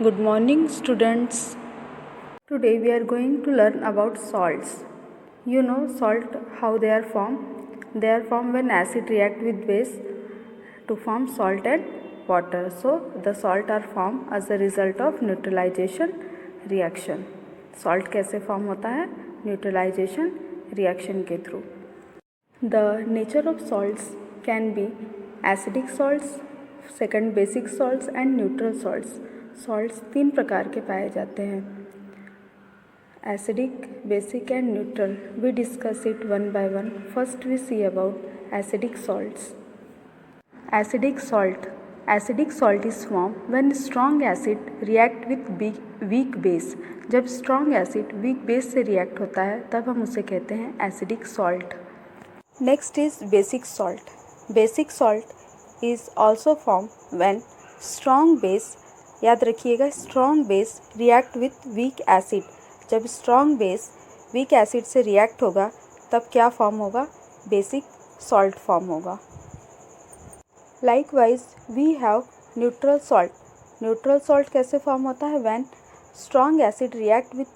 Good morning, students. Today we are going to learn about salts. You know salt, how they are formed? They are formed when acid react with base to form salt and water. So the salt are formed as a result of neutralization reaction. Salt कैसे form होता है? Neutralization reaction के through. The nature of salts can be acidic salts, second basic salts and neutral salts. Salts तीन प्रकार के पाए जाते हैं, acidic, basic and neutral. We discuss it one by one. First we see about acidic salts. Acidic salt. Acidic salt is formed when strong acid react with weak base. जब strong acid weak base से react होता है तब हम उसे कहते हैं acidic salt. Next is basic salt. Basic salt is also formed when strong base, याद रखिएगा strong base react with weak acid. जब strong base weak acid से react होगा तब क्या form होगा? Basic salt form होगा. Likewise we have neutral salt. Neutral salt कैसे form होता है? When strong acid react with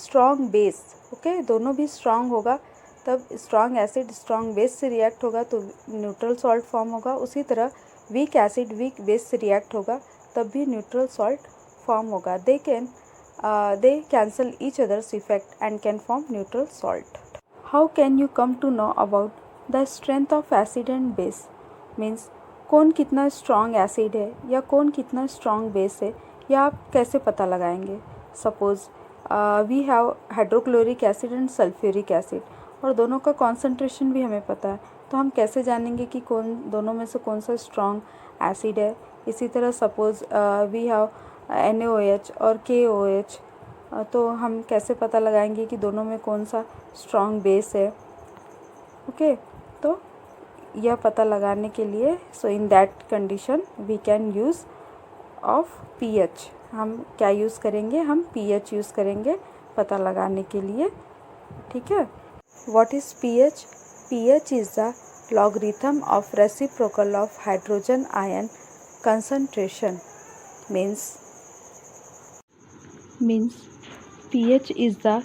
strong base. Okay, दोनों भी strong होगा तब स्ट्रॉन्ग एसिड स्ट्रॉन्ग बेस से रिएक्ट होगा तो न्यूट्रल सॉल्ट फॉर्म होगा. उसी तरह वीक एसिड वीक बेस से रिएक्ट होगा तब भी न्यूट्रल सॉल्ट फॉर्म होगा. They cancel each other's effect and can form neutral salt. How can you come to know about the strength of acid and base? Means कौन कितना strong acid है या कौन कितना स्ट्रॉन्ग बेस है, या आप कैसे पता लगाएंगे? Suppose we have hydrochloric acid and sulphuric acid और दोनों का कॉन्सेंट्रेशन भी हमें पता है, तो हम कैसे जानेंगे कि दोनों में से कौन सा स्ट्रॉन्ग एसिड है? इसी तरह सपोज़ वी हैव NaOH और KOH, तो हम कैसे पता लगाएंगे कि दोनों में कौन सा स्ट्रॉन्ग बेस है? ओके, तो यह पता लगाने के लिए so in that condition we can use of pH. हम क्या यूज़ करेंगे? हम pH यूज़ करेंगे पता लगाने के लिए. ठीक है. What is pH? pH is the logarithm of reciprocal of hydrogen ion concentration. Means pH is the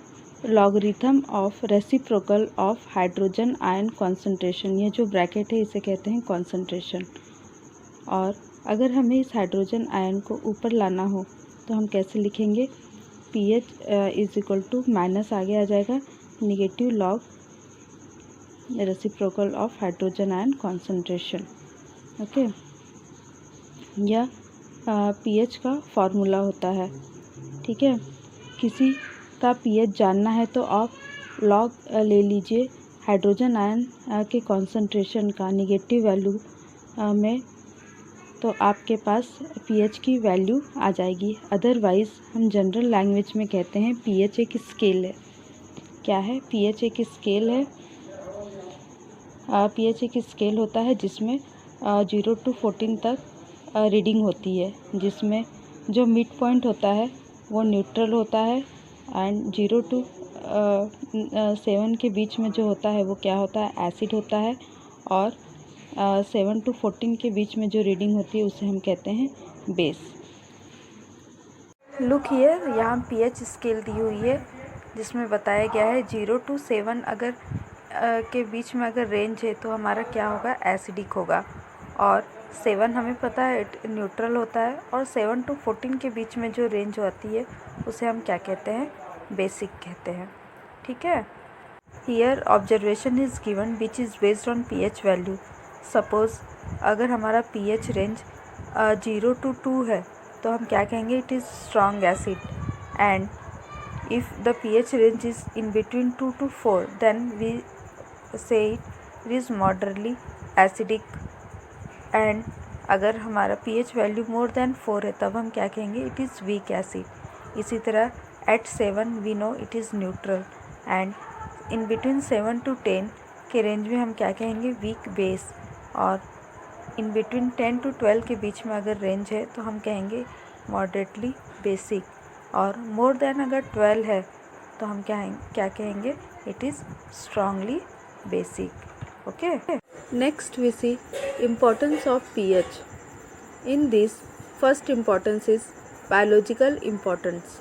logarithm of reciprocal of hydrogen ion concentration. ये जो ब्रैकेट है इसे कहते हैं concentration. और अगर हमें इस हाइड्रोजन आयन को ऊपर लाना हो तो हम कैसे लिखेंगे? pH is equal to minus आगे आ जाएगा negative log reciprocal of hydrogen ion concentration. Okay, यह pH का फॉर्मूला होता है. ठीक है. किसी का pH जानना है तो आप लॉग ले लीजिए हाइड्रोजन आयन के कॉन्सेंट्रेशन का नेगेटिव वैल्यू में, तो आपके पास pH की वैल्यू आ जाएगी. अदरवाइज़ हम जनरल लैंग्वेज में कहते हैं pH एक स्केल है. क्या है? pH एक स्केल है. pH एक स्केल होता है जिसमें 0 to 14 तक रीडिंग होती है, जिसमें जो मिड पॉइंट होता है वो न्यूट्रल होता है एंड 0 to 7 के बीच में जो होता है वो क्या होता है? एसिड होता है. और 7 to 14 के बीच में जो रीडिंग होती है उसे हम कहते हैं बेस. लुक हियर, यहाँ pH स्केल दी हुई है जिसमें बताया गया है 0 to 7 अगर के बीच में अगर रेंज है तो हमारा क्या होगा? एसिडिक होगा. और 7 हमें पता है न्यूट्रल होता है, और 7 to 14 के बीच में जो रेंज होती है उसे हम क्या कहते हैं? बेसिक कहते हैं. ठीक है. Here observation is given which is based on pH value. Suppose अगर हमारा pH रेंज 0 to 2 है तो हम क्या कहेंगे? It is strong acid. And if the pH range is in between 2 to 4 then we say it is moderately acidic. And अगर हमारा pH value more than 4 है तब हम क्या कहेंगे? It is weak acid. इसी तरह at 7 we know it is neutral. And in between 7 to 10 के रेंज में हम क्या कहेंगे? Weak base. और इन बिटवीन 10 to 12 के बीच में अगर रेंज है तो हम कहेंगे मॉडरेटली बेसिक. और मोर देन अगर 12 है तो हम क्या कहेंगे? It is strongly basic. Okay. Next we see importance of pH. In this, first importance is Biological importance.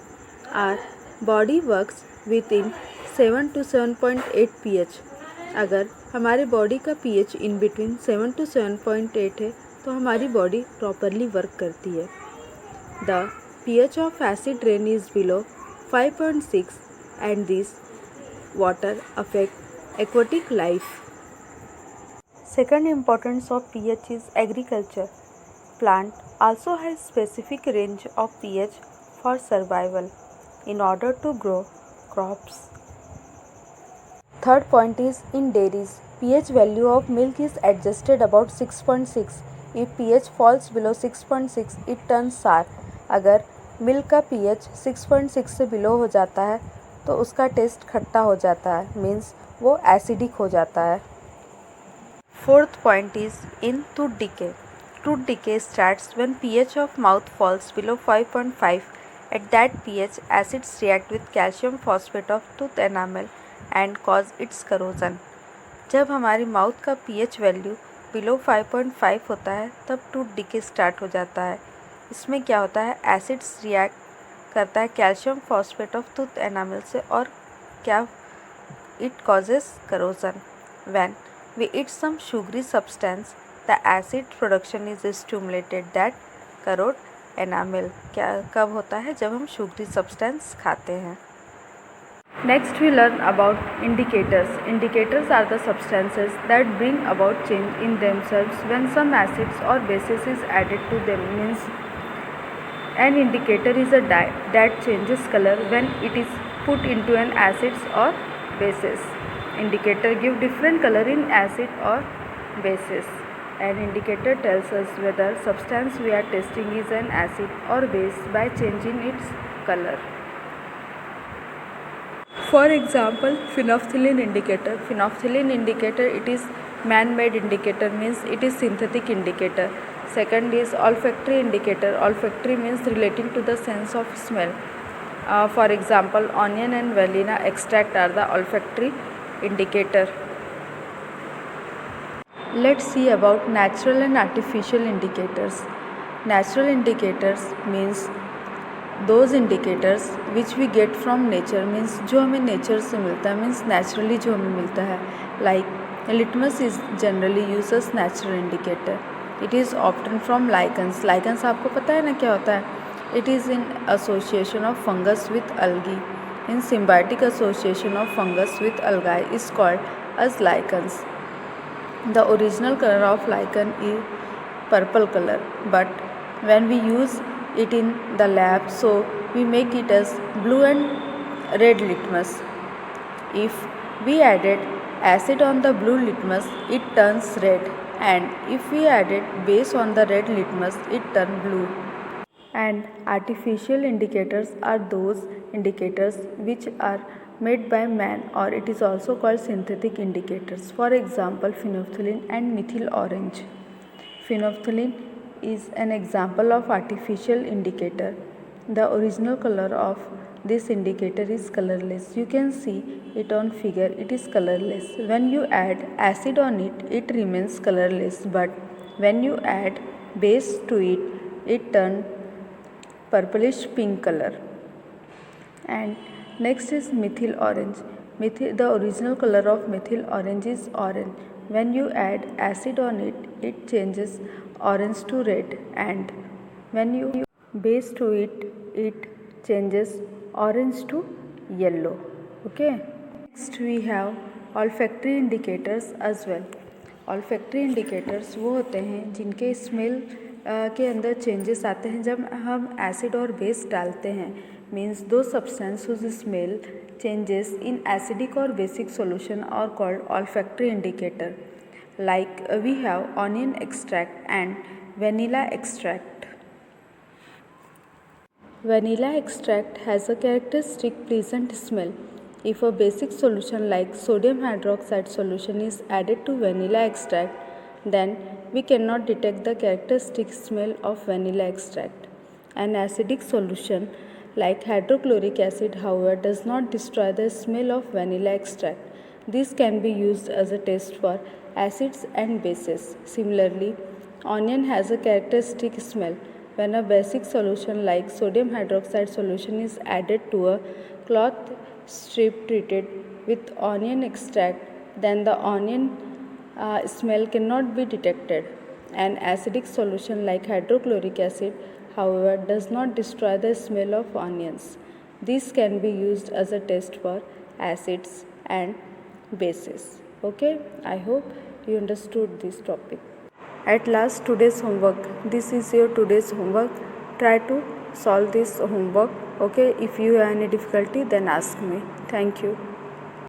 Our body works within 7 to 7.8 pH. अगर हमारे बॉडी का pH इन बिटवीन 7 to 7.8 है तो हमारी बॉडी प्रॉपरली वर्क करती है. The pH of acid rain is below 5.6 and this water affect aquatic life. Second importance of pH is agriculture. Plant also has specific range of pH for survival in order to grow crops. Third point is in dairies, pH value of milk is adjusted about 6.6. If pH falls below 6.6, it turns sour. अगर milk का pH 6.6 से below हो जाता है तो उसका test खट्टा हो जाता है, मीन्स वो एसिडिक हो जाता है. Fourth point is in tooth decay. Tooth decay starts when pH of mouth falls below 5.5. At that pH, acids react with calcium phosphate of tooth enamel and cause its corrosion. जब हमारी mouth का pH value below 5.5 होता है तब tooth decay start हो जाता है. इसमें क्या होता है, एसिड्स रिएक्ट करता है calcium phosphate of tooth enamel से और क्या it causes corrosion. When we eat some sugary substance, the acid production is stimulated that corrode enamel. क्या कब होता है, जब हम sugary substance खाते हैं. Next we learn about indicators. Indicators are the substances that bring about change in themselves when some acids or bases is added to them. Means an indicator is a dye that changes color when it is put into an acids or bases. Indicator give different color in acid or bases. An indicator tells us whether substance we are testing is an acid or base by changing its color. For example, phenolphthalein indicator. Phenolphthalein indicator, it is man-made indicator, means it is synthetic indicator. Second is olfactory indicator. Olfactory means relating to the sense of smell. For example, onion and vanilla extract are the olfactory indicator. Let's see about natural and artificial indicators. Natural indicators means those indicators which we get from nature, means जो हमें nature से मिलता है, means naturally जो हमें मिलता है. Like litmus is generally used as natural indicator. It is obtained from lichens. Lichens आपको पता है ना क्या होता है? It is in association of fungus with algae. In symbiotic association of fungus with algae is called as lichens. The original color of lichen is purple color, but when we use it in the lab, so we make it as blue and red litmus. If we added acid on the blue litmus, it turns red, and if we added base on the red litmus, it turns blue. And artificial indicators are those indicators which are made by man, or it is also called synthetic indicators. For example, phenolphthalein and methyl orange. Phenolphthalein is an example of artificial indicator. The original color of this indicator is colorless. You can see it on figure, it is colorless. When you add acid on it, it remains colorless, but when you add base to it, it turns purplish pink color. And next is methyl orange. The original color of methyl orange is orange. When you add acid on it, it changes orange to red, and when you base to it, it changes orange to yellow. Okay. Next we have olfactory indicators as well. Olfactory indicators वो होते हैं जिनके smell के अंदर changes आते हैं जब हम एसिड और बेस डालते हैं. Means those substance whose smell changes in acidic और basic solution are called olfactory indicator. Like we have onion extract and vanilla extract. Vanilla extract has a characteristic pleasant smell. If a basic solution like sodium hydroxide solution is added to vanilla extract, then we cannot detect the characteristic smell of vanilla extract. An acidic solution like hydrochloric acid, however, does not destroy the smell of vanilla extract. This can be used as a test for acids and bases. Similarly, onion has a characteristic smell. when a basic solution like sodium hydroxide solution is added to a cloth strip treated with onion extract, then the onion smell cannot be detected. An acidic solution like hydrochloric acid, however, does not destroy the smell of onions. This can be used as a test for acids and bases. Okay, I hope you understood this topic. At last, today's homework. This is your today's homework. Try to solve this homework. Okay, if you have any difficulty, then ask me. Thank you.